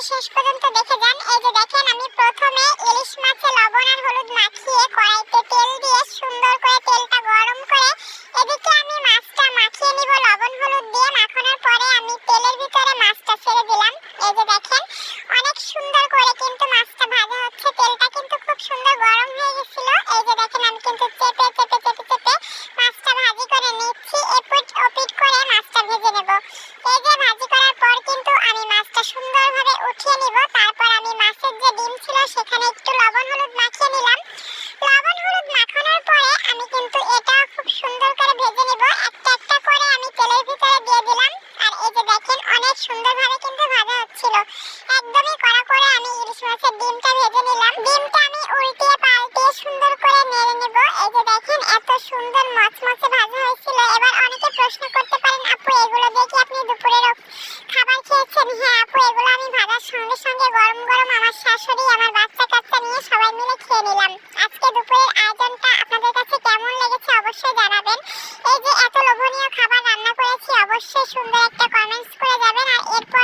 শেষ পর্যন্ত দেখে যান। এই যে দেখেন, আমি প্রথমে ইলিশ মাছে লবণ আর হলুদ মাখিয়ে কড়াইতে তেল দিয়ে সুন্দর করে তেলটা গরম করে এদিকে আমি মাছটা মাখিয়ে নিব লবণ হলুদ দিয়ে। মাখানোর পরে আমি তেলের ভিতরে মাছটা ছেড়ে দিলাম। এই যে দেখেন, অনেক সুন্দর করে কিন্তু মাছটা ভাজা হচ্ছে। তেলটা কিন্তু খুব সুন্দর গরম হয়ে গেছিল। এই যে দেখেন, আমি কিন্তু চেপে চেপে চেপে চেপে মাছটা ভাজি করে নিচ্ছি। এপিট ওপিট করে মাছটা ভেজে নেব। এই যে ভাজি করার পর কিন্তু আমি মাছটা সুন্দরভাবে উঠিয়ে নিব। তারপর আমি মাছের যে ডিম ছিল সেখানে একটু লবণ হলুদ মাখিয়ে নিলাম। লবণ হলুদ মাখানোর পরে আমি কিন্তু এটা খুব সুন্দর করে ভেজে নিব। একটা একটা করে আমি তেলের ভিতরে দিয়ে দিলাম। আর এই যে দেখেন, অনেক সুন্দরভাবে কিন্তু ভাজা হচ্ছিল। একদমই কড়া করে আমি ইলিশ মাছের ডিমটা ভেজে নিলাম। ডিমটা আমি উল্টিয়ে পাল্টিয়ে সুন্দর করে নেড়ে নেব। এই যে দেখেন, এত সুন্দর মচমচে ভাজা হয়েছিল। এবার অনেকে প্রশ্ন করতে পারেন, আপু এগুলো দিয়ে কি আপনি দুপুরের খাবার খেয়েছেন? হ্যাঁ আপু, এগুলো আমি ভাজার সঙ্গে সঙ্গে গরম গরম আমার শাশুড়ি, আমার বাচ্চা কাচ্চা নিয়ে সবাই মিলে খেয়ে নিলাম। আজকে দুপুরের আয়োজনটা আপনাদের কাছে কেমন লেগেছে অবশ্যই জানাবেন। এই যে এত লোভনীয় খাবার রান্না করেছি, অবশ্যই সুন্দর একটা কমেন্টস করে যাবেন। আর এরপর